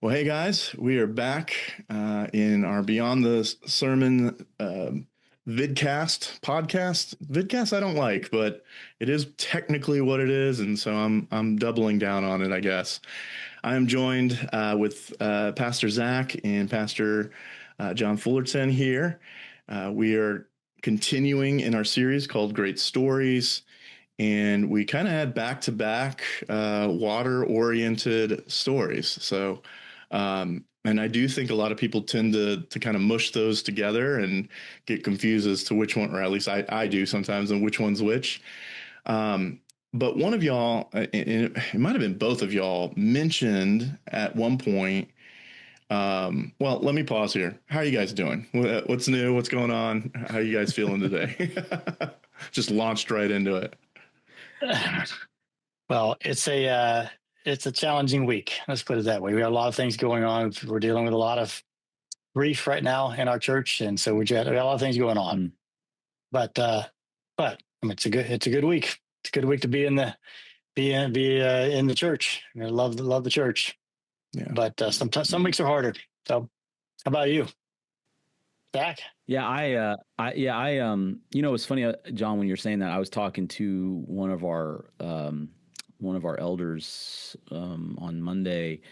Well, hey guys, we are back in our Beyond the Sermon vidcast podcast. Vidcast I don't like, but it is technically what it is, and so I'm doubling down on it, I guess. I am joined with Pastor Zac and Pastor John Fullerton here. We are continuing in our series called Great Stories. And we kind of had back-to-back water-oriented stories. So, and I do think a lot of people tend to kind of mush those together and get confused as to which one, or at least I do sometimes, and which one's which. But one of y'all, it might have been both of y'all, mentioned at one point. Well, let me pause here. How are you guys doing? What's new? What's going on? How are you guys feeling today? Just launched right into it. Well, it's a challenging week. Let's put it that way. We have a lot of things going on. We're dealing with a lot of grief right now in our church, and so we got a lot of things going on. But I mean, it's a good week. It's a good week to be in the church. I love the church. Yeah. But some weeks are harder. So, how about you, Zac? Yeah, I it's funny, John, when you're saying that, I was talking to one of our elders on Monday,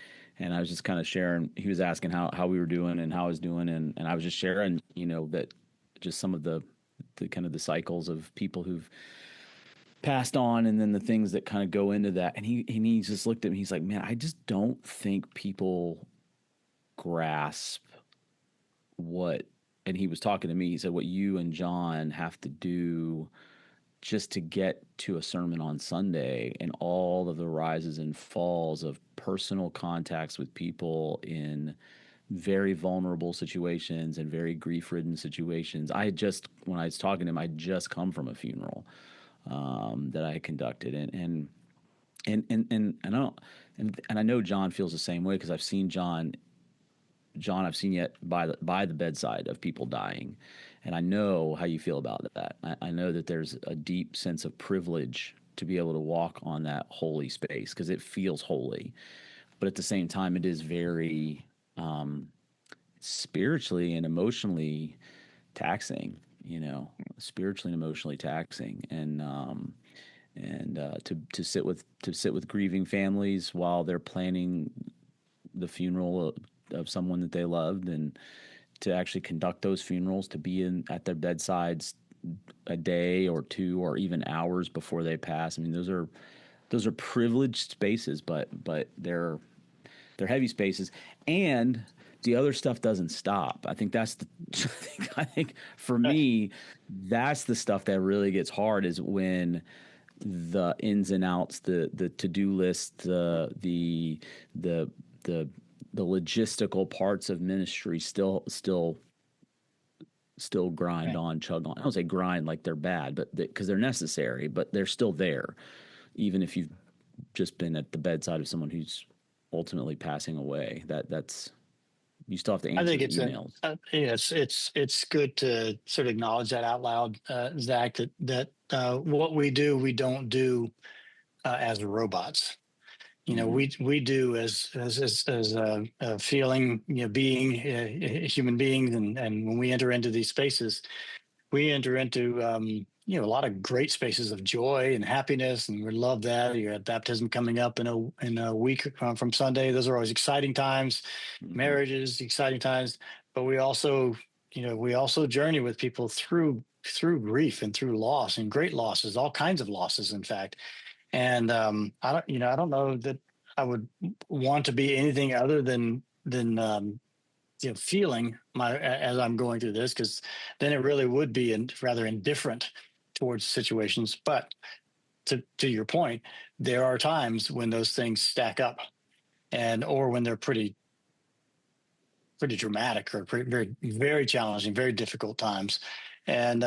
and I was just kind of sharing. He was asking how we were doing and how I was doing, and I was just sharing, that just some of the kind of the cycles of people who've passed on, and then the things that kind of go into that. And he just looked at me. He's like, "Man, I just don't think people grasp what." And he was talking to me. He said, "What you and John have to do just to get to a sermon on Sunday, and all of the rises and falls of personal contacts with people in very vulnerable situations and very grief-ridden situations." When I was talking to him, I had just come from a funeral that I had conducted, and I know John feels the same way, because I've seen John, I've seen yet by the bedside of people dying, and I know how you feel about that. I know that there's a deep sense of privilege to be able to walk on that holy space, because it feels holy, but at the same time, it is very spiritually and emotionally taxing. Spiritually and emotionally taxing, and to sit with grieving families while they're planning the funeral of someone that they loved, and to actually conduct those funerals, to be at their bedsides a day or two or even hours before they pass. I mean, those are privileged spaces, but they're heavy spaces, and the other stuff doesn't stop. I think I think for me, that's the stuff that really gets hard, is when the ins and outs, the to-do list, the logistical parts of ministry still grind on, chug on. I don't say grind like they're bad, but because they're necessary, but they're still there, even if you've just been at the bedside of someone who's ultimately passing away. That's you still have to answer emails. It's good to sort of acknowledge that out loud, Zac. That what we do, we don't do as robots. We do as a feeling, being human beings, and when we enter into these spaces, we enter into a lot of great spaces of joy and happiness, and we love that. You have baptism coming up in a week from Sunday. Those are always exciting times. Marriages, exciting times. But we also journey with people through grief and through loss, and great losses, all kinds of losses, in fact. And I don't know that I would want to be anything other than feeling as I'm going through this, because then it really would be rather indifferent towards situations. But to your point, there are times when those things stack up, or when they're pretty dramatic, or very, very challenging, very difficult times. And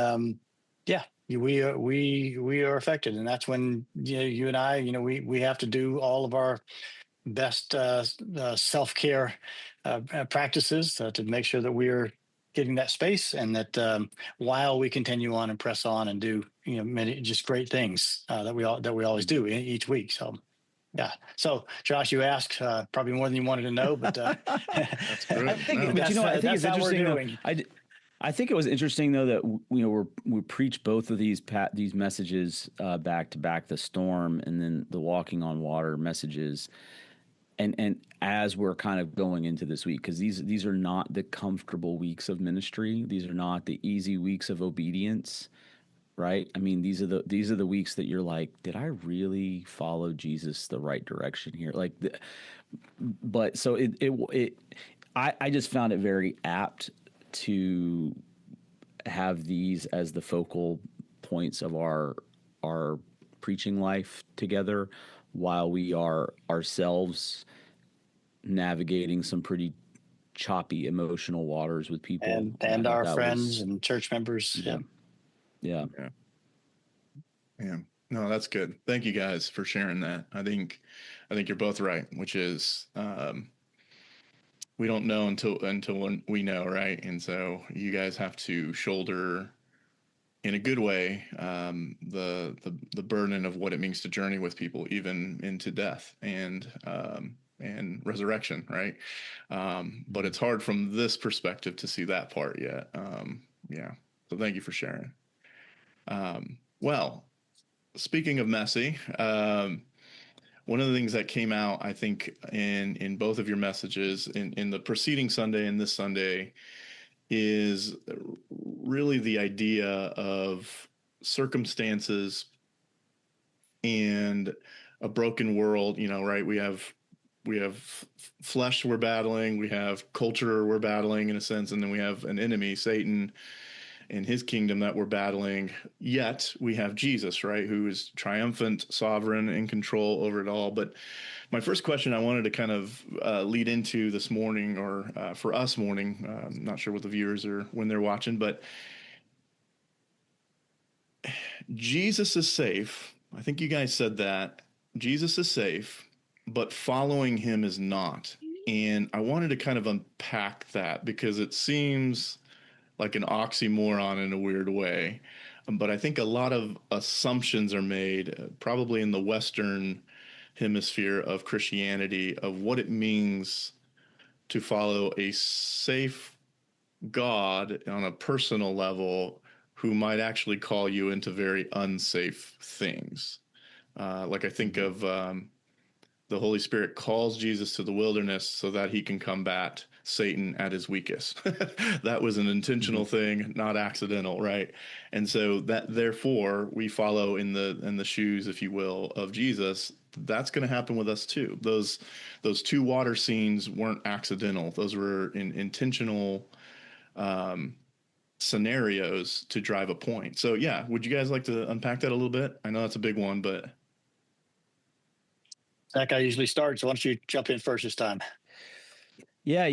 we are affected, and that's when you and I, we have to do all of our best self-care practices to make sure that we're getting that space, and that while we continue on and press on and do many just great things that we always do each week. So yeah. So Josh, you asked probably more than you wanted to know, but that's great. I think it's interesting though. I think it was interesting though that we preach both of these messages back to back, the storm and then the walking on water messages. And as we're kind of going into this week, because these are not the comfortable weeks of ministry. These are not the easy weeks of obedience, right? I mean, these are the weeks that you're like, did I really follow Jesus the right direction here? Like, but so I just found it very apt to have these as the focal points of our preaching life together, while we are ourselves navigating some pretty choppy emotional waters with people and our friends and church members. Yeah. No, that's good. Thank you guys for sharing that. I think you're both right, which is we don't know until we know, right? And so you guys have to shoulder in a good way the burden of what it means to journey with people, even into death and resurrection, right? But it's hard from this perspective to see that part yet. So thank you for sharing. Well, speaking of messy, one of the things that came out, I think, in both of your messages, in the preceding Sunday and this Sunday, is really the idea of circumstances and a broken world. Right? We have flesh we're battling, we have culture we're battling in a sense, and then we have an enemy, Satan, and his kingdom that we're battling. Yet we have Jesus, right, who is triumphant, sovereign, in control over it all. But my first question I wanted to kind of lead into this morning, or for us morning, I'm not sure what the viewers are when they're watching, but Jesus is safe. I think you guys said that. Jesus is safe, but following him is not. And I wanted to kind of unpack that, because it seems like an oxymoron in a weird way. But I think a lot of assumptions are made, probably in the Western hemisphere of Christianity, of what it means to follow a safe God on a personal level, who might actually call you into very unsafe things. Like I think of the Holy Spirit calls Jesus to the wilderness so that he can combat Satan at his weakest. That was an intentional thing, not accidental, right? And so that, therefore, we follow in the shoes, if you will, of Jesus. That's going to happen with us too. Those two water scenes weren't accidental. Those were intentional scenarios to drive a point. So yeah, would you guys like to unpack that a little bit? I know that's a big one, but Zac, I usually start, so why don't you jump in first this time? Yeah,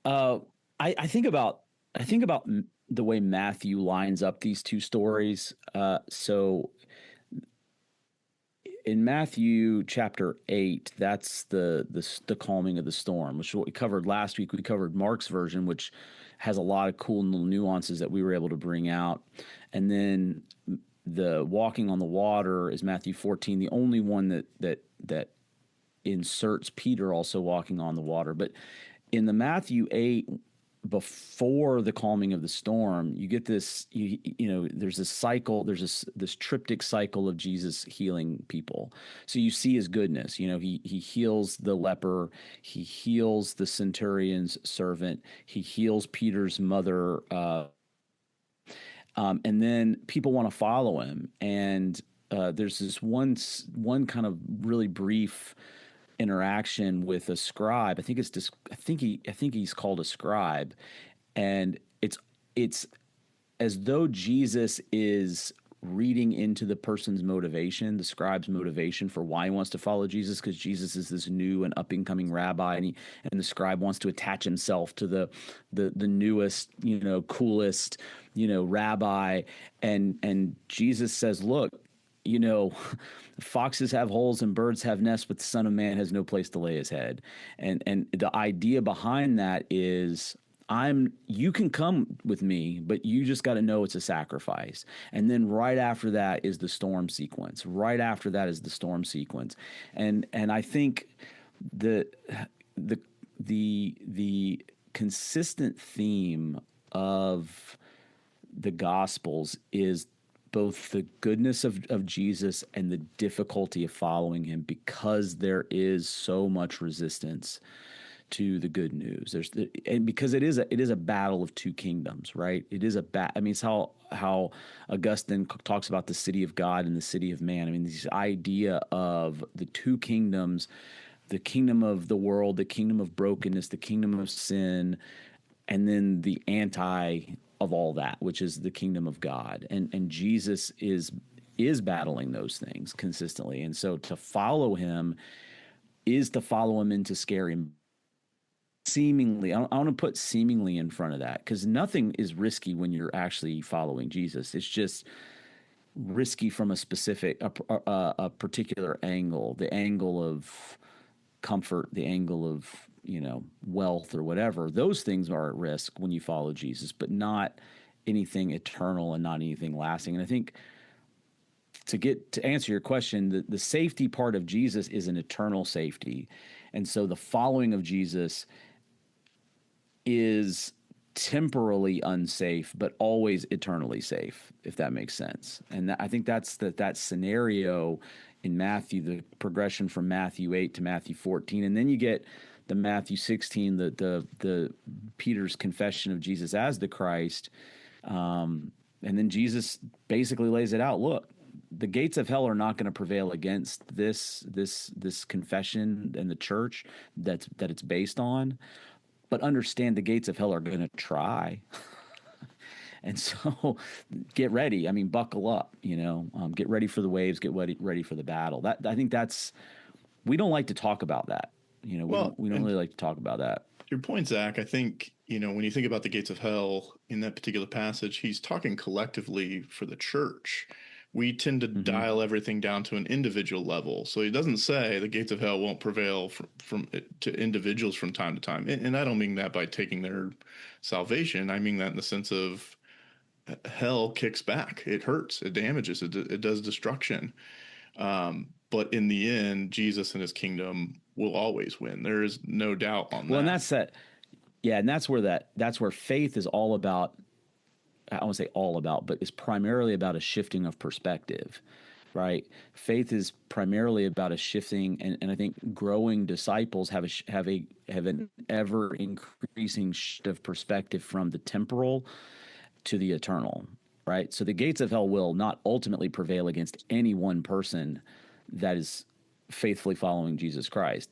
I think about the way Matthew lines up these two stories. So in Matthew chapter 8, that's the calming of the storm, which is what we covered last week. We covered Mark's version, which has a lot of cool little nuances that we were able to bring out. And then the walking on the water is Matthew 14, the only one that inserts Peter also walking on the water. But in the Matthew 8, before the calming of the storm, you get this, there's this cycle, there's this triptych cycle of Jesus healing people. So you see his goodness. He heals the leper, he heals the centurion's servant, he heals Peter's mother, and then people want to follow him. And there's this one kind of really brief interaction with a scribe. I think he's called a scribe, and it's as though Jesus is reading into the person's motivation, the scribe's motivation for why he wants to follow Jesus, because Jesus is this new and up and coming rabbi, and the scribe wants to attach himself to the newest, coolest, rabbi, and Jesus says, look, foxes have holes and birds have nests, but the Son of Man has no place to lay his head. And the idea behind that is you can come with me, but you just got to know it's a sacrifice. And then right after that is the storm sequence. Right after that is the storm sequence. And I think the consistent theme of the Gospels is both the goodness of Jesus and the difficulty of following him, because there is so much resistance to the good news. And because it is a battle of two kingdoms, right? It is I mean, it's how Augustine talks about the city of God and the city of man. I mean, this idea of the two kingdoms, the kingdom of the world, the kingdom of brokenness, the kingdom of sin, and then the anti of all that, which is the kingdom of God. And Jesus is battling those things consistently. And so to follow him is to follow him into scary, seemingly. I want to put seemingly in front of that, because nothing is risky when you're actually following Jesus. It's just risky from a particular angle, the angle of comfort, the angle of, wealth or whatever. Those things are at risk when you follow Jesus, but not anything eternal and not anything lasting. And I think to answer your question, the safety part of Jesus is an eternal safety. And so the following of Jesus is temporally unsafe, but always eternally safe, if that makes sense. And I think that's that scenario in Matthew, the progression from Matthew 8 to Matthew 14. And then you get the Matthew 16, the Peter's confession of Jesus as the Christ. And then Jesus basically lays it out. Look, the gates of hell are not going to prevail against this confession and the church that it's based on. But understand, the gates of hell are going to try. And so get ready. I mean, buckle up, get ready for the waves, get ready for the battle. I think we don't like to talk about that. We don't really like to talk about that. Your point, Zach, I think, when you think about the gates of hell in that particular passage, he's talking collectively for the church. We tend to dial everything down to an individual level. So he doesn't say the gates of hell won't prevail to individuals from time to time. And I don't mean that by taking their salvation. I mean that in the sense of hell kicks back. It hurts. It damages. It does destruction. But in the end, Jesus and his kingdom will always win. There is no doubt on that. Well, and that's that. Yeah, and that's where faith is all about. I won't say all about, but it's primarily about a shifting of perspective, right? Faith is primarily about a shifting, and I think growing disciples have an ever increasing shift of perspective from the temporal to the eternal, right? So the gates of hell will not ultimately prevail against any one person that is faithfully following Jesus Christ.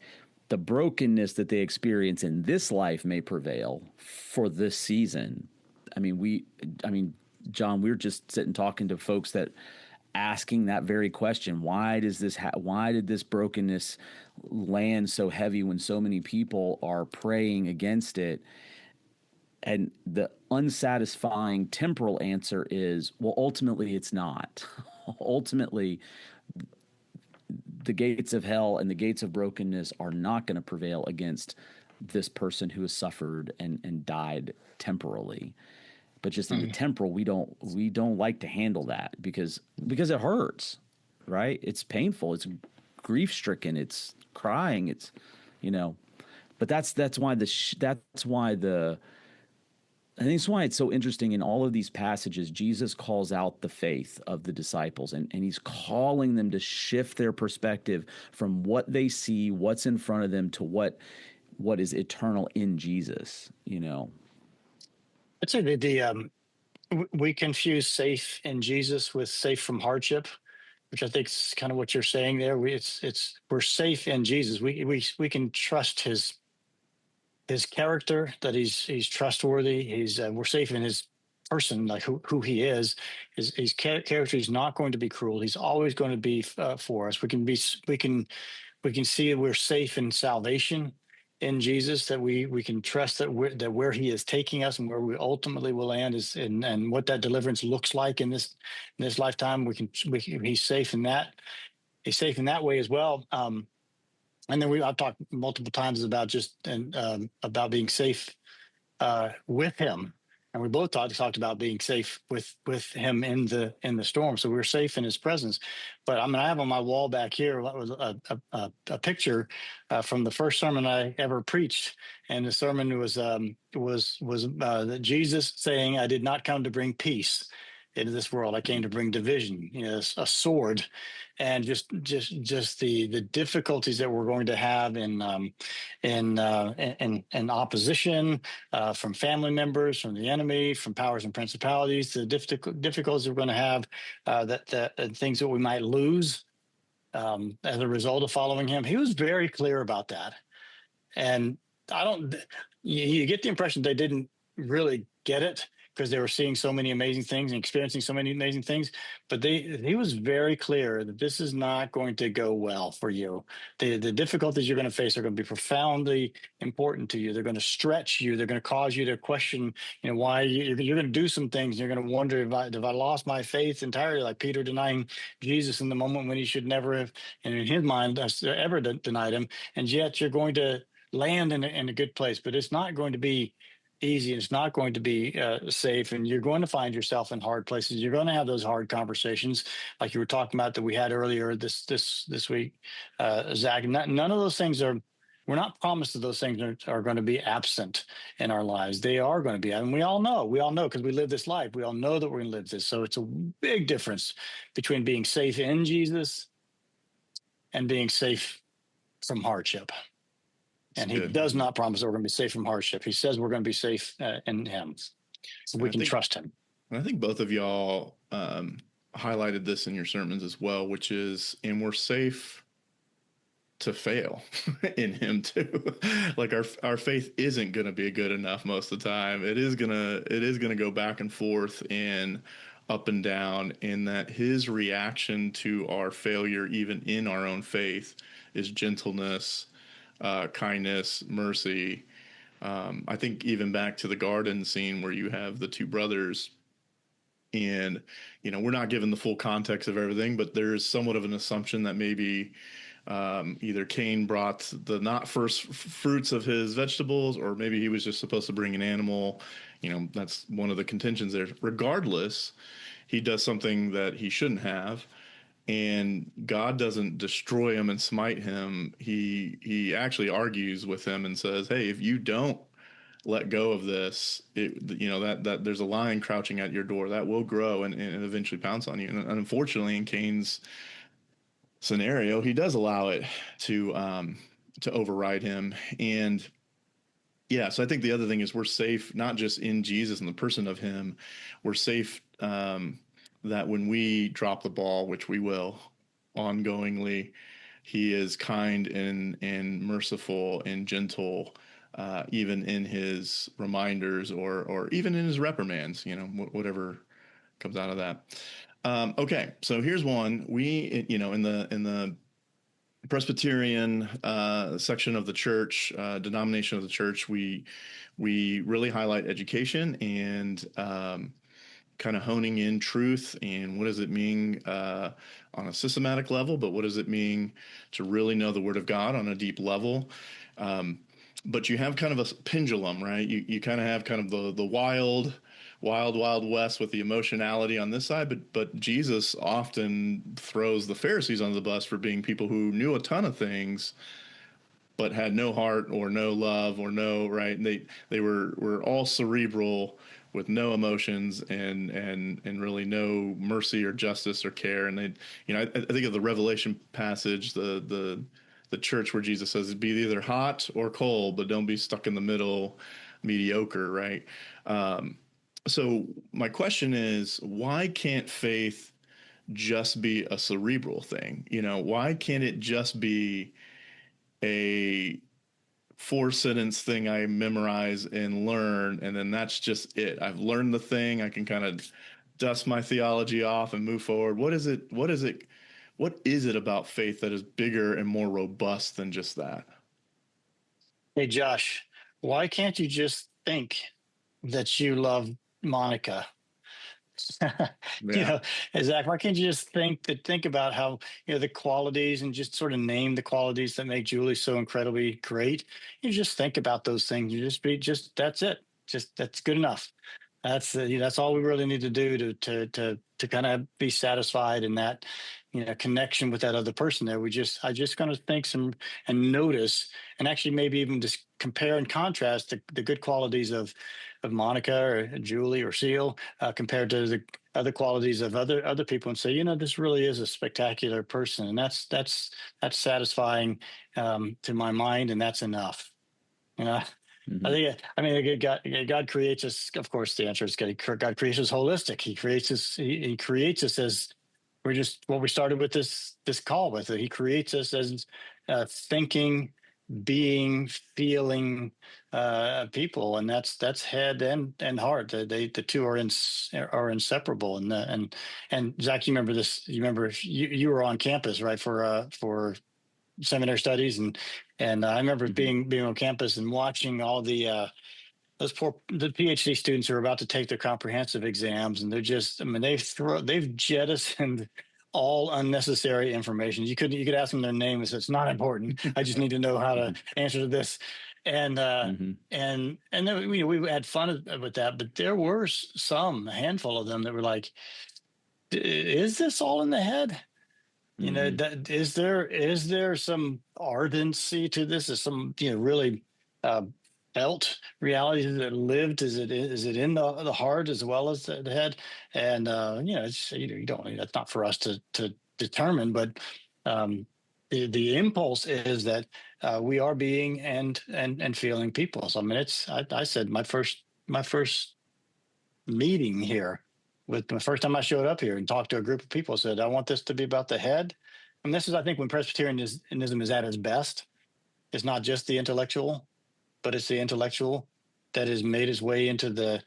The brokenness that they experience in this life may prevail for this season. I mean, John, we were just sitting talking to folks that asking that very question: why did this brokenness land so heavy when so many people are praying against it? And the unsatisfying temporal answer is, well, ultimately it's not. Ultimately, the gates of hell and the gates of brokenness are not going to prevail against this person who has suffered and died temporally. But just in the temporal, we don't like to handle that because it hurts, right? It's painful. It's grief stricken. It's crying. It's, but that's why I think it's why it's so interesting in all of these passages. Jesus calls out the faith of the disciples, and he's calling them to shift their perspective from what they see, what's in front of them, to what is eternal in Jesus, I'd say we confuse safe in Jesus with safe from hardship, which I think is kind of what you're saying there. We're safe in Jesus. We can trust his character, that he's trustworthy. We're safe in his person, like who he is. His character. He's not going to be cruel. He's always going to be for us. We can see we're safe in salvation in Jesus, that we can trust that where he is taking us and where we ultimately will land is and what that deliverance looks like in this lifetime. He's safe in that. He's safe in that way as well. And then I've talked multiple times about about being safe with him. And we both talked about being safe with him in the storm. So we were safe in his presence. But I mean, I have on my wall back here a picture from the first sermon I ever preached, and the sermon was Jesus saying, "I did not come to bring peace into this world. I came to bring division." A sword, and just the difficulties that we're going to have in opposition from family members, from the enemy, from powers and principalities, the difficulties we're going to have, that things that we might lose as a result of following him. He was very clear about that. And you get the impression they didn't really get it because they were seeing so many amazing things and experiencing so many amazing things. But he was very clear that this is not going to go well for you. The difficulties you're going to face are going to be profoundly important to you. They're going to stretch you. They're going to cause you to question, why you're going to do some things. You're going to wonder if I lost my faith entirely, like Peter denying Jesus in the moment when he should never have, and in his mind, ever denied him. And yet you're going to land in a good place, but it's not going to be easy. It's not going to be safe, and you're going to find yourself in hard places. You're going to have those hard conversations, like you were talking about that we had earlier this week, Zac. None of those things are. We're not promised that those things are going to be absent in our lives. They are going to be, and we all know because we live this life. We all know that we're going to live this. So it's a big difference between being safe in Jesus and being safe from hardship. And he does not promise that we're going to be safe from hardship. He says we're going to be safe in him. So we can trust him. And I think both of y'all highlighted this in your sermons as well, which is, and we're safe to fail in him too. Like our faith isn't going to be good enough most of the time. It is going to go back and forth and up and down, in that his reaction to our failure, even in our own faith, is gentleness, kindness, mercy. I think even back to the garden scene where you have the two brothers, and we're not given the full context of everything, but there's somewhat of an assumption that maybe either Cain brought the not first fruits of his vegetables, or maybe he was just supposed to bring an animal. That's one of the contentions there. Regardless, he does something that he shouldn't have. And God doesn't destroy him and smite him. He actually argues with him and says, "Hey, if you don't let go of this, that there's a lion crouching at your door that will grow and eventually pounce on you." And unfortunately, in Cain's scenario, he does allow it to override him. And yeah, so I think the other thing is we're safe not just in Jesus and the person of him. We're safe that when we drop the ball, which we will ongoingly, he is kind and merciful and gentle, even in his reminders or even in his reprimands, whatever comes out of that. Okay, so here's one. We, in the Presbyterian section of the church, denomination of the church, we really highlight education and kind of honing in truth and what does it mean on a systematic level, but what does it mean to really know the Word of God on a deep level? But you have kind of a pendulum, right? You kind of have kind of the wild west with the emotionality on this side, but Jesus often throws the Pharisees on the bus for being people who knew a ton of things but had no heart or no love or no, right? And they were all cerebral with no emotions and really no mercy or justice or care. And they, I think of the Revelation passage, the church where Jesus says, "Be either hot or cold, but don't be stuck in the middle, mediocre," right? So my question is, why can't faith just be a cerebral thing? Why can't it just be a 4-sentence thing I memorize and learn, and then that's just it? I've learned the thing. I can kind of dust my theology off and move forward. What is it about faith that is bigger and more robust than just that? Hey, Josh, why can't you just think that you love Monica? Yeah. Zac, why can't you just think about how, the qualities, and just sort of name the qualities that make Julie so incredibly great? You just think about those things. You that's it. that's good enough. That's all we really need to do to kind of be satisfied in that, connection with that other person there. I just going to think some and notice, and actually maybe even just compare and contrast the good qualities of Monica or Julie or Seal compared to the other qualities of other people, and say, this really is a spectacular person, and that's satisfying to my mind, and that's enough. I mean, God creates us. Of course, the answer is God creates us holistic. He creates us as we're just what we started with this call with. He creates us as thinking, being, feeling people, and that's head and heart. The two are inseparable. And Zach, you remember this? You remember you were on campus, right, for seminary studies, and I remember being on campus and watching all the PhD students who are about to take their comprehensive exams, and they're just, I mean, they've jettisoned all unnecessary information. You could ask them their name and say, it's not important. I just need to know how to answer to this. And and then we had fun with that, but there were a handful of them that were like, is this all in the head? Is there some ardency to this? Is some really felt reality that lived? Is it in the heart as well as the head? And it's you don't. That's not for us to determine, but the impulse is that we are being and feeling people. So I mean, I said my first meeting here. With the first time I showed up here and talked to a group of people, said, I want this to be about the head. And this is, I think, when Presbyterianism is at its best. It's not just the intellectual, but it's the intellectual that has made its way into the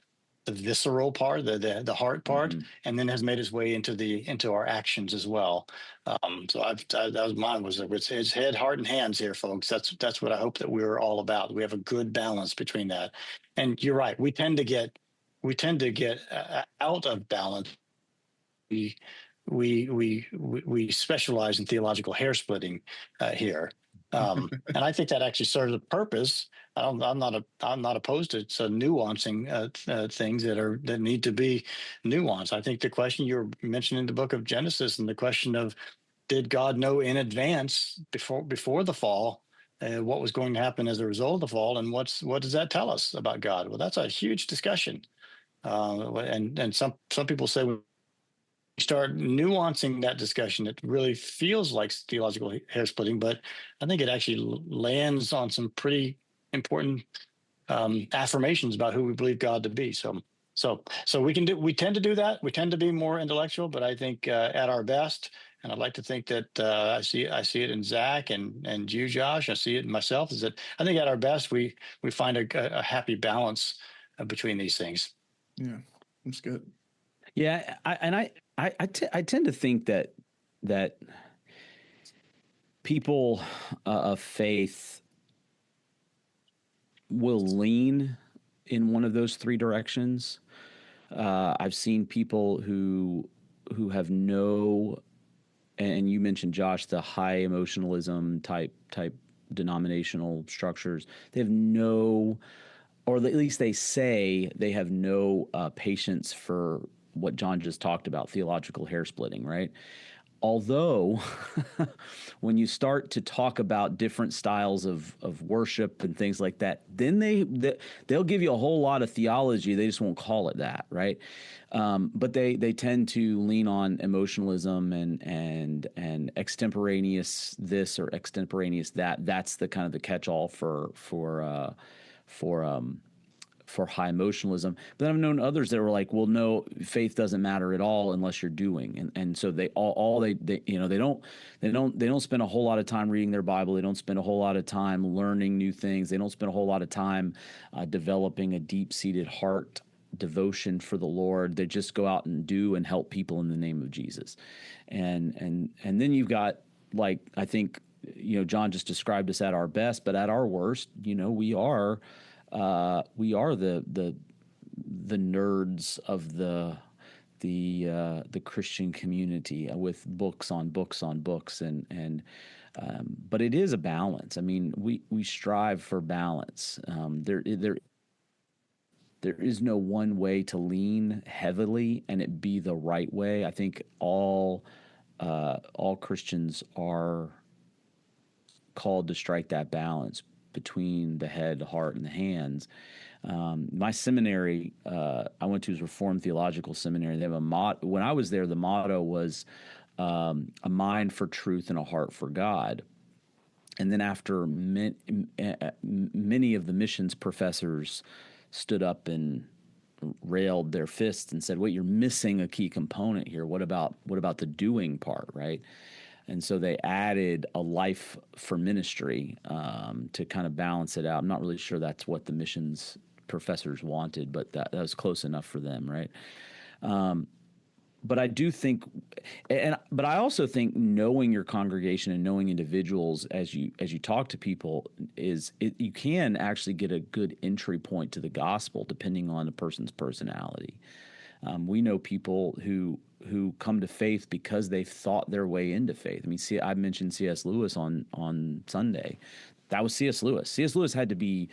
visceral part, the heart part, and then has made its way into our actions as well. So that was mine. It's head, heart, and hands here, folks. That's what I hope that we're all about. We have a good balance between that. And you're right. We tend to get out of balance. We specialize in theological hair splitting here, and I think that actually serves a purpose. I'm not opposed to nuancing things that need to be nuanced. I think the question you're mentioning in the book of Genesis, and the question of, did God know in advance before the fall what was going to happen as a result of the fall, and what does that tell us about God? Well, that's a huge discussion. And some people say when you start nuancing that discussion, it really feels like theological hair splitting, but I think it actually lands on some pretty important affirmations about who we believe God to be. So we tend to do that. We tend to be more intellectual, but I think at our best, and I'd like to think that I see it in Zach and you, Josh. I see it in myself. Is that I think at our best we find a happy balance between these things. Yeah, that's good. Yeah, I tend to think that people of faith will lean in one of those three directions. I've seen people who have no, and you mentioned, Josh, the high emotionalism type denominational structures. They have no, or at least they say they have no patience for what John just talked about, theological hair splitting, right? Although when you start to talk about different styles of worship and things like that, then they'll give you a whole lot of theology. They just won't call it that, right? But they tend to lean on emotionalism and extemporaneous this or extemporaneous that. That's the kind of the catch-all for high emotionalism. But then I've known others that were like, well, no, faith doesn't matter at all unless you're doing. And so they don't spend a whole lot of time reading their Bible. They don't spend a whole lot of time learning new things. They don't spend a whole lot of time developing a deep-seated heart devotion for the Lord. They just go out and do and help people in the name of Jesus. And then you've got, like, I think, John just described us at our best, but at our worst, we are the nerds of the Christian community with books on books on books, but it is a balance. I mean, we strive for balance. There there is no one way to lean heavily and it be the right way. I think all Christians are called to strike that balance between the head, the heart, and the hands. My seminary, I went to is Reformed Theological Seminary. They have when I was there, the motto was a mind for truth and a heart for God. And then after many of the missions professors stood up and railed their fists and said, "Wait, you're missing a key component here. What about the doing part, right?" And so they added a life for ministry to kind of balance it out. I'm not really sure that's what the missions professors wanted, but that was close enough for them, right? But I do think, but I also think knowing your congregation and knowing individuals as you talk to people you can actually get a good entry point to the gospel depending on the person's personality. We know people who come to faith because they've thought their way into faith. I mean, I mentioned C.S. Lewis on Sunday. That was C.S. Lewis. C.S. Lewis had to be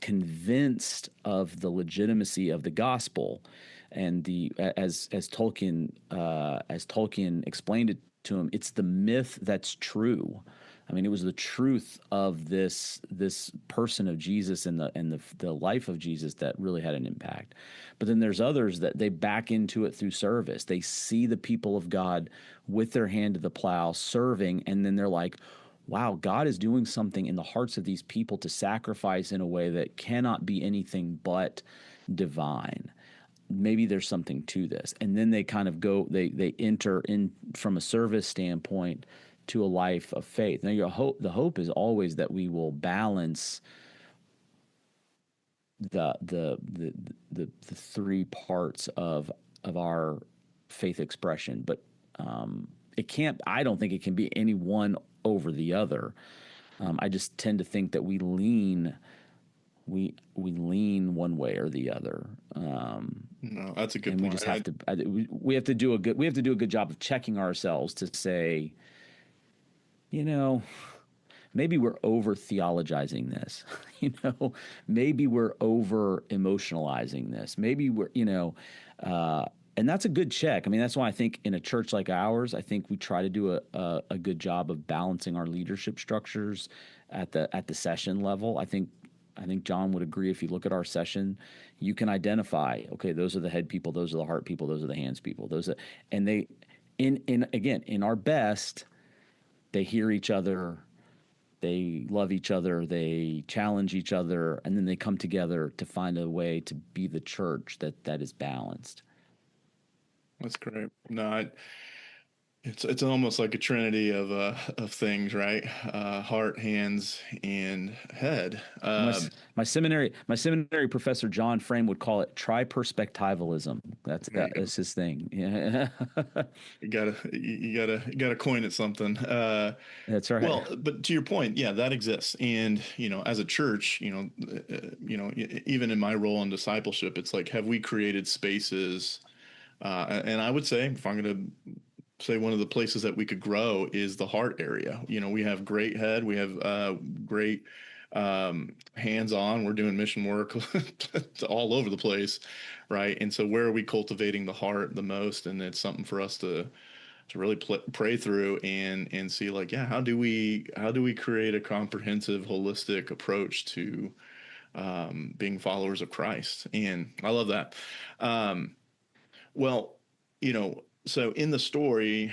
convinced of the legitimacy of the gospel, and as Tolkien explained it to him, it's the myth that's true. I mean, it was the truth of this person of Jesus and the life of Jesus that really had an impact. But then there's others that they back into it through service. They see the people of God with their hand to the plow serving, and then they're like, wow, God is doing something in the hearts of these people to sacrifice in a way that cannot be anything but divine. Maybe there's something to this. And then they kind of they enter in from a service standpoint to a life of faith. Now, the hope is always that we will balance the three parts of our faith expression, but it can't. I don't think it can be any one over the other. I just tend to think that we lean one way or the other. No, that's a good point. We just have we have to do a good job of checking ourselves to say, maybe we're over theologizing this. Maybe we're over emotionalizing this. Maybe we're, and that's a good check. I mean, that's why I think in a church like ours, I think we try to do a good job of balancing our leadership structures at the session level. I think John would agree. If you look at our session, you can identify, okay, those are the head people, those are the heart people, those are the hands people, and they, in our best, they hear each other, they love each other, they challenge each other, and then they come together to find a way to be the church that is balanced. That's great. No, it's almost like a trinity of things, right? Heart, hands, and head. My seminary professor John Frame would call it triperspectivalism. That's his thing. Yeah. you gotta coin it something. That's right. Well, but to your point, yeah, that exists, and as a church, even in my role in discipleship, it's like, have we created spaces? And I would say, if I'm going to say one of the places that we could grow is the heart area. We have great head, we have great hands-on. We're doing mission work all over the place, right? And so, where are we cultivating the heart the most? And it's something for us to really pray through and see, like, yeah, how do we create a comprehensive, holistic approach to being followers of Christ? And I love that. Well, so in the story,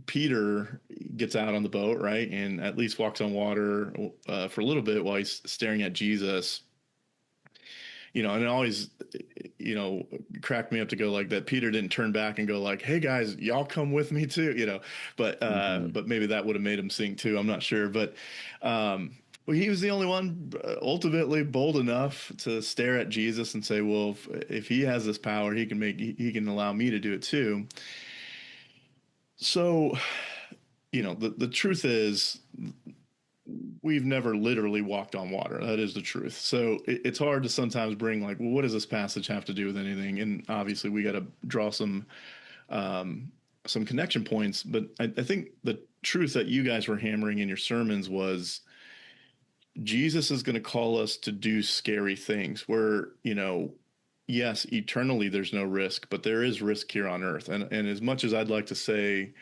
Peter gets out on the boat, right, and at least walks on water for a little bit while he's staring at Jesus. And it always, cracked me up to go like that. Peter didn't turn back and go like, "Hey guys, y'all come with me too," But but maybe that would have made him sing too. I'm not sure, but well, he was the only one ultimately bold enough to stare at Jesus and say, "Well, if he has this power, he can allow me to do it too." So, the truth is, we've never literally walked on water. That is the truth. So it's hard to sometimes bring like, well, what does this passage have to do with anything? And obviously, we got to draw some connection points. But I think the truth that you guys were hammering in your sermons was, Jesus is going to call us to do scary things where, yes, eternally there's no risk, but there is risk here on earth. And as much as I'd like to say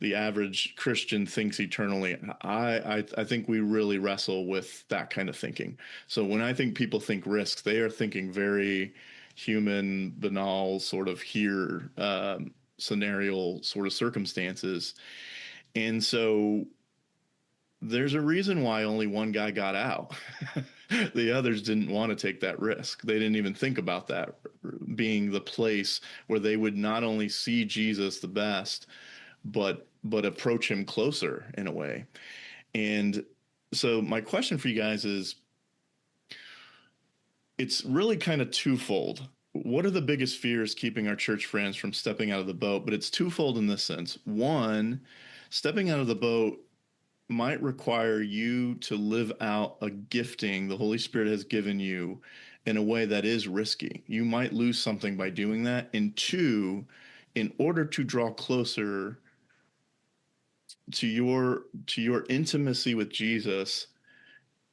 the average Christian thinks eternally, I think we really wrestle with that kind of thinking. So when I think people think risks, they are thinking very human, banal, sort of here scenario sort of circumstances. And so there's a reason why only one guy got out. The others didn't want to take that risk. They didn't even think about that being the place where they would not only see Jesus the best, but approach him closer in a way. And so my question for you guys is, it's really kind of twofold. What are the biggest fears keeping our church friends from stepping out of the boat? But it's twofold in this sense. One, stepping out of the boat might require you to live out a gifting the Holy Spirit has given you in a way that is risky. You might lose something by doing that. And two, in order to draw closer to your intimacy with Jesus,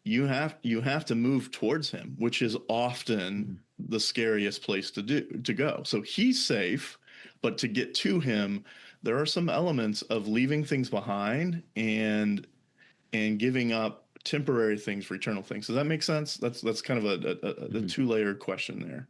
you have to move towards him, which is often the scariest place to go. So he's safe, but to get to him, there are some elements of leaving things behind and giving up temporary things for eternal things. Does that make sense? That's kind of a two-layered question there.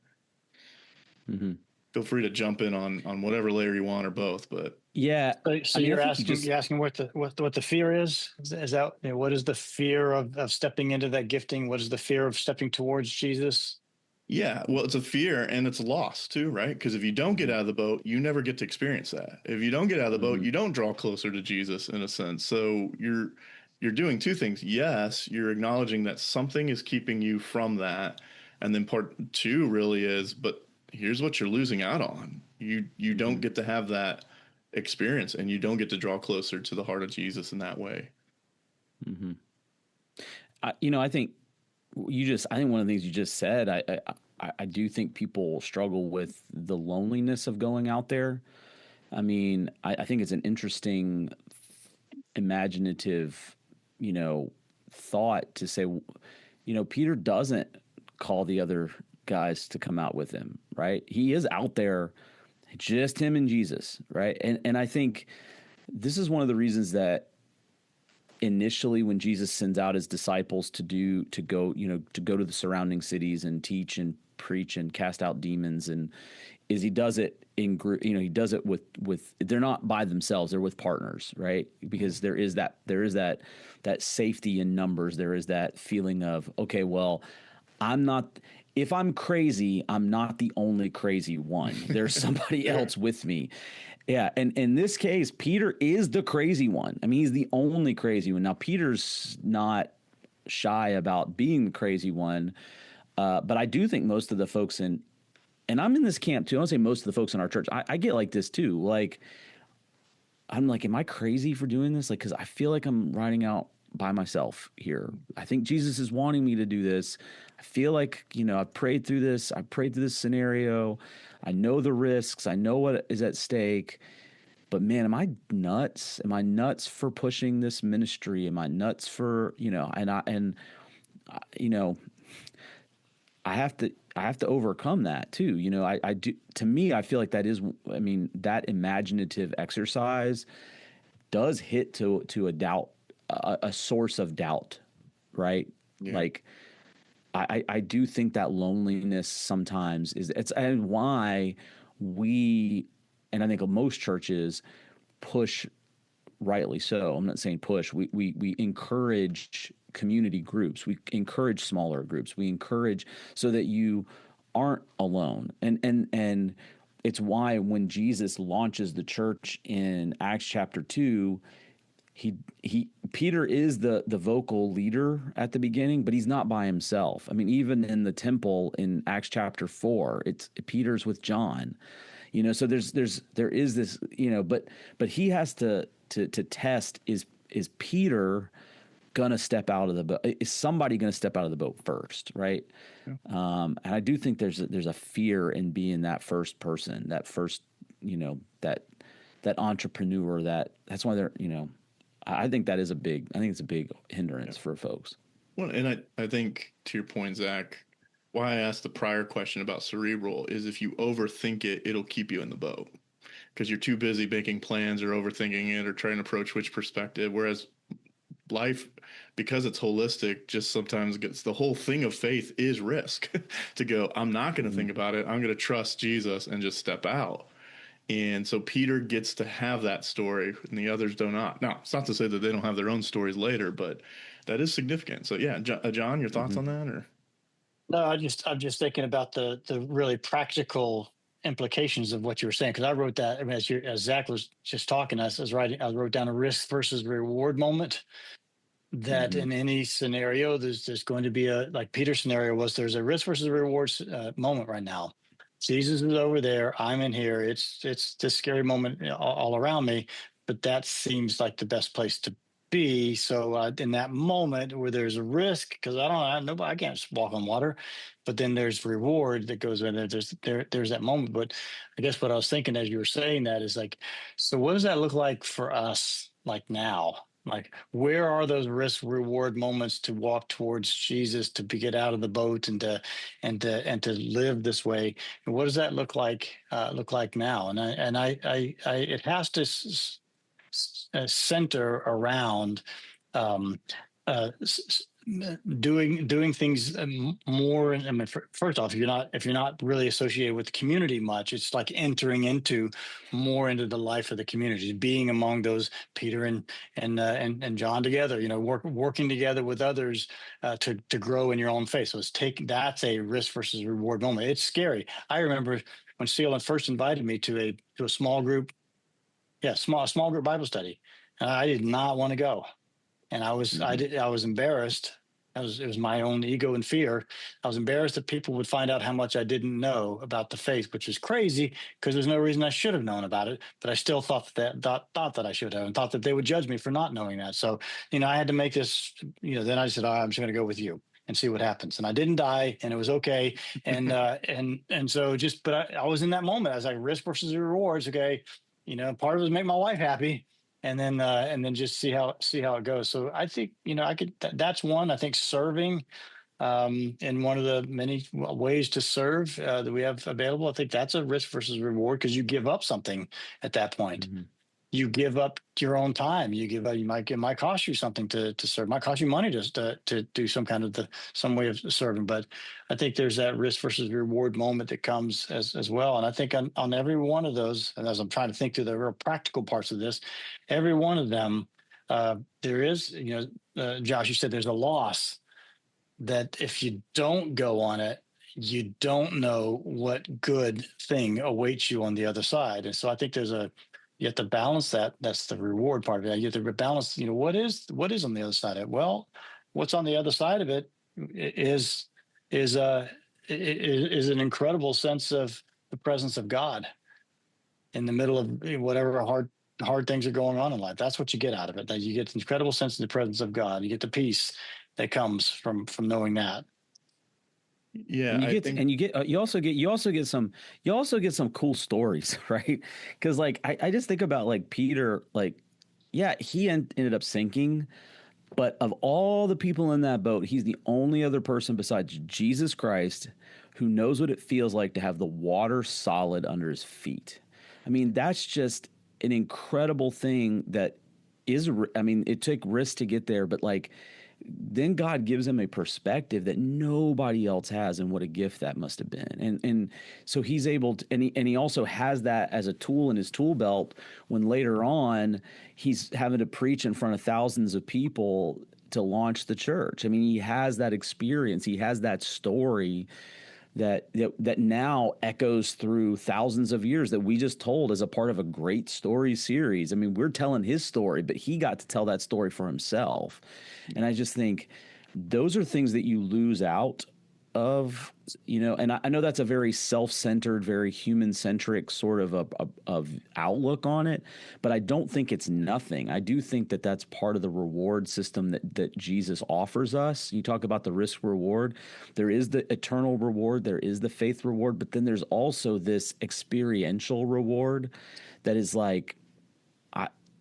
Mm-hmm. Feel free to jump in on whatever layer you want or both, but yeah. So you're asking what the fear is? Is that, what is the fear of stepping into that gifting? What is the fear of stepping towards Jesus? Yeah, well, it's a fear and it's a loss too, right? Because if you don't get out of the boat, you never get to experience that. If you don't get out of the boat, you don't draw closer to Jesus in a sense. So you're doing two things. Yes, you're acknowledging that something is keeping you from that. And then part two really is, but here's what you're losing out on. You don't get to have that experience, and you don't get to draw closer to the heart of Jesus in that way. Mm-hmm. I think one of the things you just said, I do think people struggle with the loneliness of going out there. I mean, I think it's an interesting, imaginative, thought to say, Peter doesn't call the other guys to come out with him, right? He is out there, just him and Jesus, right? And I think this is one of the reasons that initially when Jesus sends out his disciples to go to the surrounding cities and teach and preach and cast out demons, and he does it in group, he does it with they're not by themselves, they're with partners, right? Because there is that safety in numbers. There is that feeling of, okay, well, if I'm crazy, I'm not the only crazy one. There's somebody else with me. Yeah, and in this case, Peter is the crazy one. I mean, he's the only crazy one. Now, Peter's not shy about being the crazy one, but I do think most of the folks and I'm in this camp too. I don't say most of the folks in our church. I get like this too. Like, I'm like, am I crazy for doing this? Like, because I feel like I'm riding out by myself here. I think Jesus is wanting me to do this. I feel like, I've prayed through this. I prayed through this scenario. I know the risks. I know what is at stake. But man, am I nuts? Am I nuts for pushing this ministry? Am I nuts for, I have to overcome that too. I do. To me, I feel like that is. I mean, that imaginative exercise does hit to a doubt, a source of doubt, right? Yeah. Like, I do think that loneliness sometimes and why we, and I think most churches push, rightly so. I'm not saying push. We encourage community groups. We encourage smaller groups. We encourage so that you aren't alone. And it's why when Jesus launches the church in Acts chapter 2, Peter is the vocal leader at the beginning, but he's not by himself. I mean, even in the temple in Acts chapter 4, it's Peter's with John. So there is this, but he has to test, is Peter gonna step out of the boat? Is somebody gonna step out of the boat first, right? Yeah. And I do think there's a fear in being that first person, that first, that entrepreneur. That's why they're, I think it's a big hindrance for folks. Well, and I think to your point, Zach, why I asked the prior question about cerebral is if you overthink it, it'll keep you in the boat because you're too busy making plans or overthinking it or trying to approach which perspective. Whereas life, because it's holistic, just sometimes gets the whole thing of faith is risk to go, I'm not going to think about it. I'm going to trust Jesus and just step out. And so Peter gets to have that story and the others do not. Now, it's not to say that they don't have their own stories later, but that is significant. So yeah, John, your thoughts on that? Or No, I'm just thinking about the really practical implications of what you were saying, because I wrote that. I mean, as Zach was just talking, I wrote down a risk versus reward moment. That in any scenario, there's going to be like Peter's scenario was, there's a risk versus reward moment right now. Jesus is over there, I'm in here. It's this scary moment all around me, but that seems like the best place to be. So in that moment where there's a risk, because I can't just walk on water, but then there's reward that goes in there. There's that moment. But I guess what I was thinking as you were saying that is like, so what does that look like for us, like now? Like, where are those risk reward moments to walk towards Jesus, to get out of the boat and to live this way? And what does that look like now? And it has to center around um, uh, doing things more. I mean, first off, if you're not really associated with the community much, it's like entering into the life of the community, being among those Peter and John together, working together with others to grow in your own faith. So that's a risk versus reward moment. It's scary. I remember when Sealand first invited me to a small group, small group Bible study. I did not want to go. And I was embarrassed. It was my own ego and fear. I was embarrassed that people would find out how much I didn't know about the faith, which is crazy because there's no reason I should have known about it. But I still thought that I should have, and thought that they would judge me for not knowing that. So, I had to make this. Then I said, I'm just going to go with you and see what happens. And I didn't die, and it was okay. And and so but I was in that moment. I was like, risk versus rewards. Okay, part of it was make my wife happy, and then just see how it goes. So I think that's one. I think serving in one of the many ways to serve that we have available. I think that's a risk versus reward because you give up something at that point. You give up your own time. It might cost you something to serve. It might cost you money to do some way of serving. But I think there's that risk versus reward moment that comes as well. And I think on every one of those, and as I'm trying to think through the real practical parts of this, every one of them, there is, Josh, you said there's a loss that if you don't go on it, you don't know what good thing awaits you on the other side. And so I think you have to balance that. That's the reward part of it. You have to balance, what is on the other side of it? Well, what's on the other side of it is an incredible sense of the presence of God in the middle of whatever hard things are going on in life. That's what you get out of it. That you get an incredible sense of the presence of God. You get the peace that comes from knowing that. yeah, you also get some cool stories, right? Because like I just think about like Peter, like he ended up sinking, but of all the people in that boat, he's the only other person besides Jesus Christ who knows what it feels like to have the water solid under his feet. I mean, that's just an incredible thing that is, I mean, it took risks to get there, but like, then God gives him a perspective that nobody else has, and what a gift that must have been. And so he's able to, and he also has that as a tool in his tool belt when later on he's having to preach in front of thousands of people to launch the church. I mean, he has that experience. He has that story that now echoes through thousands of years that we just told as a part of a great story series. I mean, we're telling his story, but he got to tell that story for himself. And I just think those are things that you lose out of, and I know that's a very self-centered, very human-centric sort of outlook on it, but I don't think it's nothing. I do think that that's part of the reward system that Jesus offers us. You talk about the risk reward. There is the eternal reward. There is the faith reward, but then there's also this experiential reward that is like,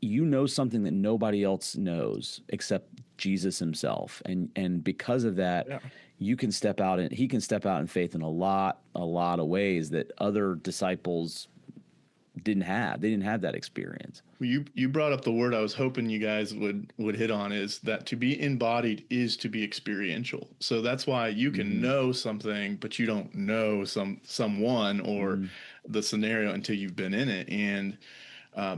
you know something that nobody else knows except Jesus himself. And because of that, you can step out and he can step out in faith in a lot of ways that other disciples didn't have. They didn't have that experience. You brought up the word I was hoping you guys would hit on, is that to be embodied is to be experiential. So that's why you can know something, but you don't know someone or the scenario until you've been in it. And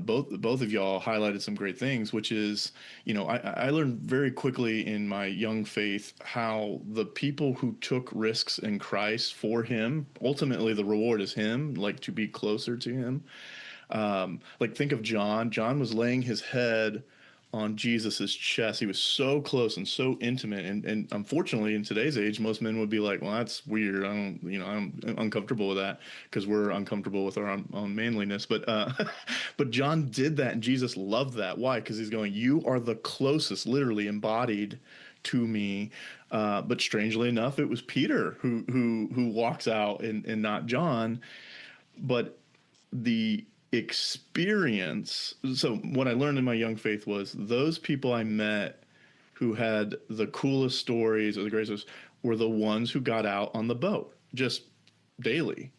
both of y'all highlighted some great things, which is, I learned very quickly in my young faith how the people who took risks in Christ for him, ultimately the reward is him, like to be closer to him. Like think of John. John was laying his head on Jesus's chest. He was so close and so intimate. And unfortunately, in today's age, most men would be like, well, that's weird. I'm uncomfortable with that, because we're uncomfortable with our own manliness. But but John did that, and Jesus loved that. Why? Because he's going, you are the closest, literally embodied to me. But strangely enough, it was Peter who walks out and not John. But the experience. So what I learned in my young faith was those people I met who had the coolest stories or the greatest were the ones who got out on the boat just daily.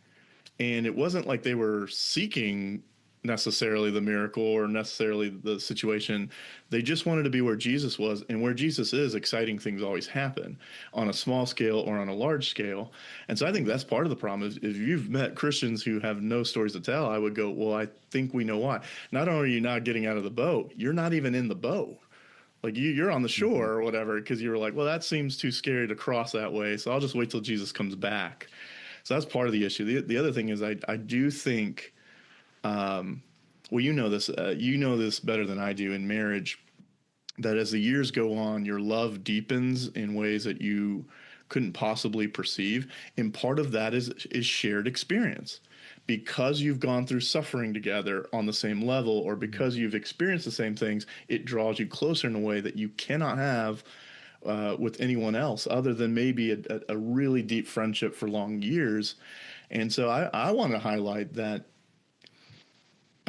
And it wasn't like they were seeking necessarily the miracle or necessarily the situation. They just wanted to be where Jesus was, and where Jesus is, exciting things always happen on a small scale or on a large scale. And so I think that's part of the problem is if you've met Christians who have no stories to tell, I would go, well, I think we know why. Not only are you not getting out of the boat, you're not even in the boat. Like you're on the shore or whatever, because you were like, well, that seems too scary to cross that way, so I'll just wait till Jesus comes back. So that's part of the issue. The other thing is I do think, well, you know this better than I do in marriage, that as the years go on, your love deepens in ways that you couldn't possibly perceive. And part of that is shared experience. Because you've gone through suffering together on the same level, or because you've experienced the same things, it draws you closer in a way that you cannot have with anyone else, other than maybe a really deep friendship for long years. And so I want to highlight that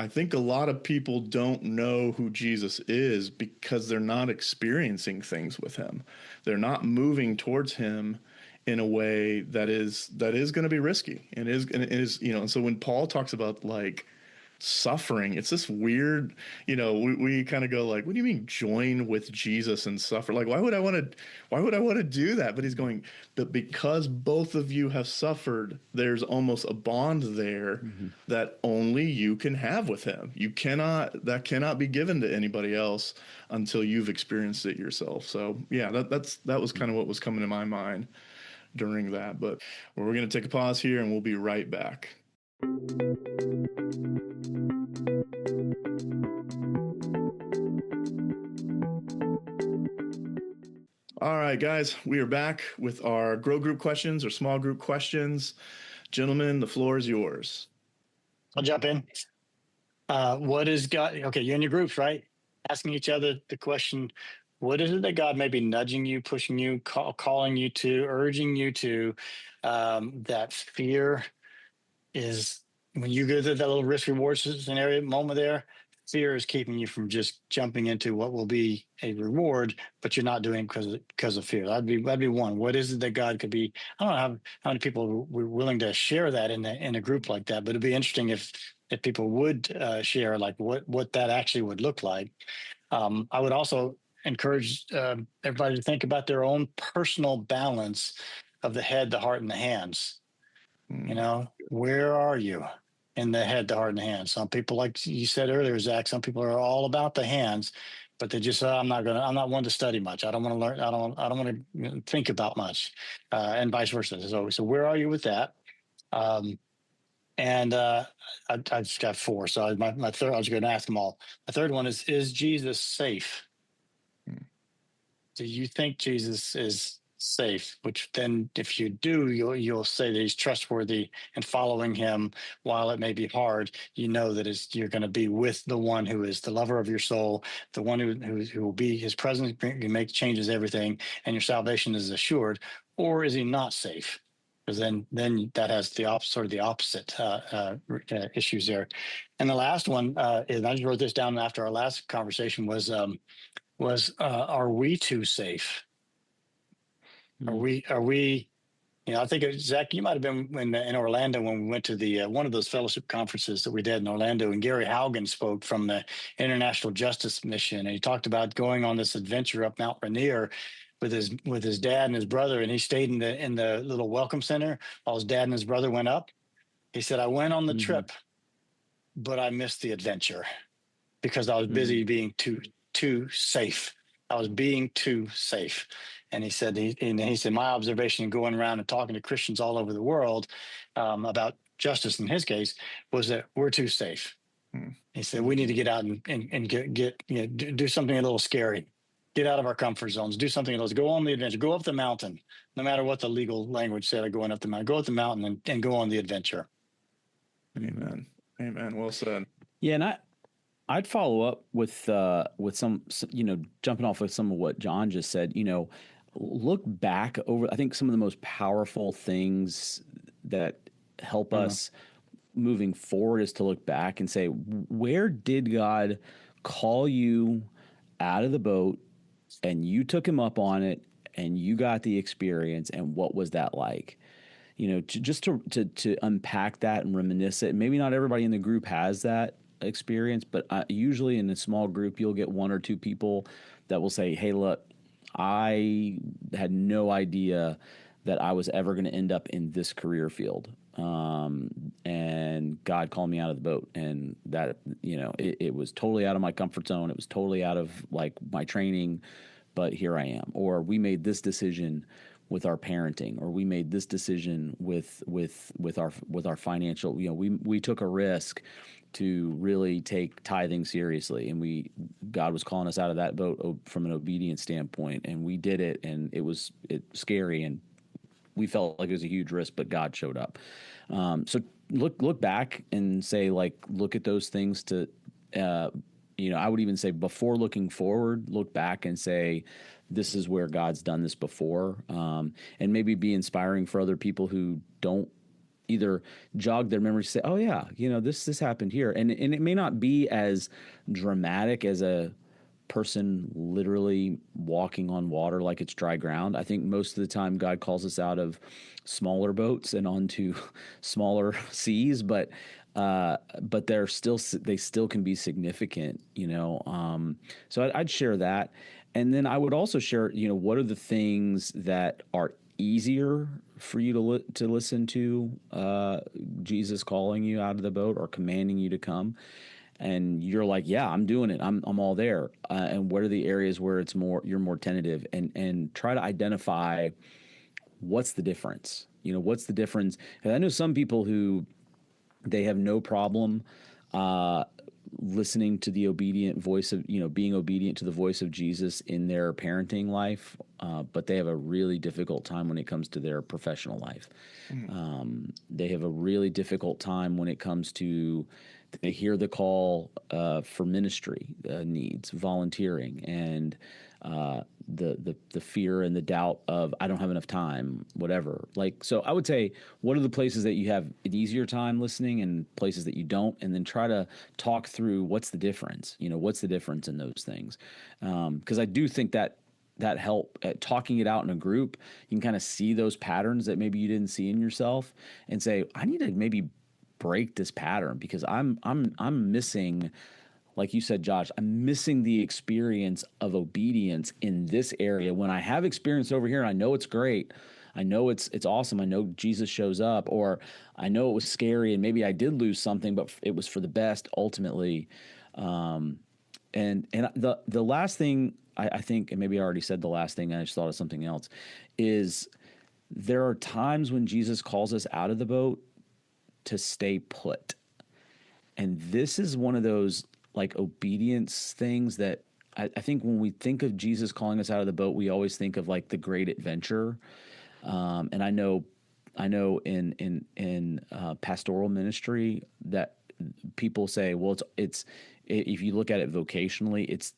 I think a lot of people don't know who Jesus is because they're not experiencing things with him. They're not moving towards him in a way that is going to be risky and is, and so when Paul talks about like suffering, it's this weird, we kind of go like, what do you mean join with Jesus and suffer? Like, why would I want to do that? But he's going, but because both of you have suffered, there's almost a bond there that only you can have with him. That cannot be given to anybody else until you've experienced it yourself. So yeah, that was kind of what was coming to my mind during that. But we're going to take a pause here and we'll be right back. All right, guys, we are back with our grow group questions or small group questions. Gentlemen, the floor is yours. I'll jump in. What is God? Okay, you're in your groups, right? Asking each other the question, what is it that God may be nudging you, pushing you, calling you to, urging you to, that fear is, when you go through that little risk reward scenario moment there, fear is keeping you from just jumping into what will be a reward, but you're not doing it because of fear. That'd be one. What is it that God could be? I don't know how many people were willing to share that in a group like that, but it'd be interesting if people would share like what that actually would look like. I would also encourage everybody to think about their own personal balance of the head, the heart, and the hands. Where are you in the head, the heart, and the hands? Some people, like you said earlier, Zach, some people are all about the hands, but they just, I'm not one to study much. I don't want to learn. I don't want to think about much, and vice versa. So where are you with that? And I just got four. So my third, I was going to ask them all. My third one is Jesus safe? Do you think Jesus is safe? Which then, if you do, you'll say that he's trustworthy, and following him, while it may be hard, you know that you're going to be with the one who is the lover of your soul, the one who will be his presence, who makes changes everything, and your salvation is assured. Or is he not safe? because then that has the opposite issues there. And the last one is, I just wrote this down after our last conversation, was are we too safe? Are we? I think, Zach, you might have been in Orlando when we went to the one of those fellowship conferences that we did in Orlando, and Gary Haugen spoke from the International Justice Mission, and he talked about going on this adventure up Mount Rainier with his dad and his brother, and he stayed in the little welcome center while his dad and his brother went up. He said, "I went on the trip, but I missed the adventure because I was busy being too safe. I was being too safe." And he said, my observation going around and talking to Christians all over the world about justice in his case was that we're too safe. He said, we need to get out and do something a little scary, get out of our comfort zones, do something else, go on the adventure, go up the mountain, no matter what the legal language said of going up the mountain, go up the mountain and go on the adventure. Amen. Well said. Yeah. And I'd follow up with some, jumping off of some of what John just said, look back over, I think some of the most powerful things that help us moving forward is to look back and say, where did God call you out of the boat and you took him up on it and you got the experience, and what was that like? To unpack that and reminisce it. Maybe not everybody in the group has that experience, but usually in a small group, you'll get one or two people that will say, hey, look, I had no idea that I was ever going to end up in this career field. And God called me out of the boat, and that, it was totally out of my comfort zone. It was totally out of like my training, but here I am. Or we made this decision with our parenting, or we made this decision with our financial, we took a risk to really take tithing seriously, and God was calling us out of that boat from an obedience standpoint, and we did it, and it was scary, and we felt like it was a huge risk, but God showed up. So look back and say, like, look at those things to, I would even say before looking forward, look back and say, this is where God's done this before, and maybe be inspiring for other people who don't either jog their memory to say, oh yeah, this happened here. And it may not be as dramatic as a person literally walking on water like it's dry ground. I think most of the time God calls us out of smaller boats and onto smaller seas, but they still can be significant, so I'd share that. And then I would also share, what are the things that are easier for you to listen to Jesus calling you out of the boat or commanding you to come, and you're like, yeah, I'm doing it, I'm all there, and what are the areas where you're more tentative, and try to identify what's the difference. What's the difference? And I know some people who they have no problem listening to the obedient voice of, being obedient to the voice of Jesus in their parenting life, but they have a really difficult time when it comes to their professional life. They have a really difficult time when it comes to, they hear the call for ministry needs, volunteering, and the fear and the doubt of, I don't have enough time, whatever. Like, so I would say, what are the places that you have an easier time listening and places that you don't? And then try to talk through what's the difference, what's the difference in those things? Because I do think that help at talking it out in a group, you can kind of see those patterns that maybe you didn't see in yourself and say, I need to maybe break this pattern because I'm missing, like you said, Josh, I'm missing the experience of obedience in this area when I have experience over here and I know it's great. I know it's awesome. I know Jesus shows up, or I know it was scary and maybe I did lose something, but it was for the best ultimately. And the last thing I think, and maybe I already said the last thing, I just thought of something else, is there are times when Jesus calls us out of the boat to stay put. And this is one of those like obedience things that I think when we think of Jesus calling us out of the boat, we always think of like the great adventure. And I know in pastoral ministry that people say, well, it's if you look at it vocationally, it's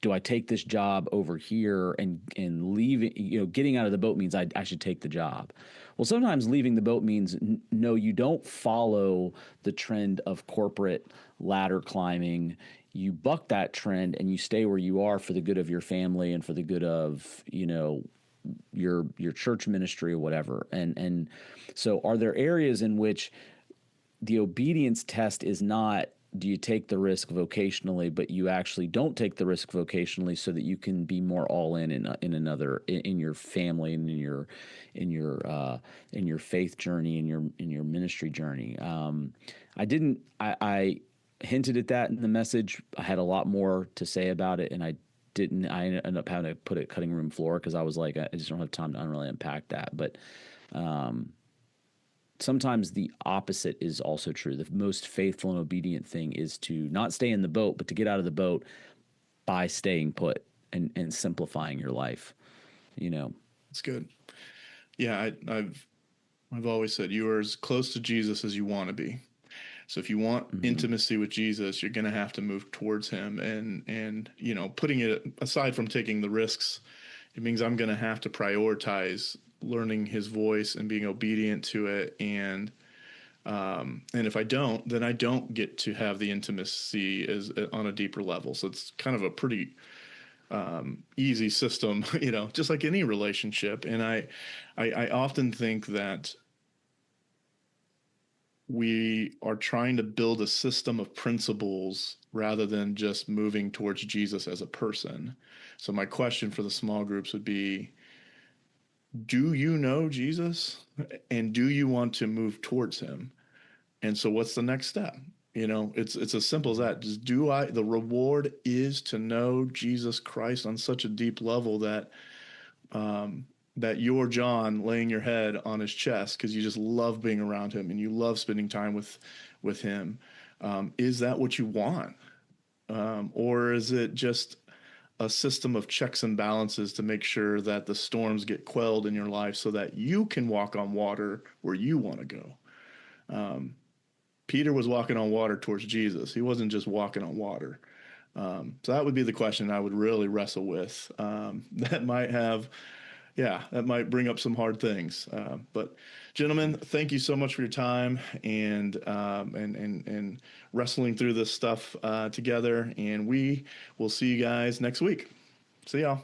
do I take this job over here and leaving, getting out of the boat means I should take the job. Well, sometimes leaving the boat means no, you don't follow the trend of corporate ladder climbing. You buck that trend and you stay where you are for the good of your family and for the good of, your church ministry or whatever. And so are there areas in which the obedience test is not, do you take the risk vocationally, but you actually don't take the risk vocationally so that you can be more all in your family and in your faith journey, in your ministry journey. I hinted at that in the message. I had a lot more to say about it, and I ended up having to put it cutting room floor because I was like, I just don't have time to really unpack that. But sometimes the opposite is also true. The most faithful and obedient thing is to not stay in the boat, but to get out of the boat by staying put and simplifying your life. That's good. Yeah, I've always said you are as close to Jesus as you want to be. So if you want intimacy with Jesus, you're going to have to move towards him, and putting it aside from taking the risks, it means I'm going to have to prioritize learning his voice and being obedient to it. And if I don't, then I don't get to have the intimacy as on a deeper level. So it's kind of a pretty easy system, just like any relationship. And I often think that we are trying to build a system of principles rather than just moving towards Jesus as a person. So my question for the small groups would be, do you know Jesus, and do you want to move towards him? And so what's the next step? It's as simple as that. Just the reward is to know Jesus Christ on such a deep level that that you're John laying your head on his chest because you just love being around him and you love spending time with him. Is that what you want? Or is it just a system of checks and balances to make sure that the storms get quelled in your life so that you can walk on water where you want to go? Peter was walking on water towards Jesus. He wasn't just walking on water. So that would be the question I would really wrestle with. That might bring up some hard things. But gentlemen, thank you so much for your time and wrestling through this stuff together. And we will see you guys next week. See y'all.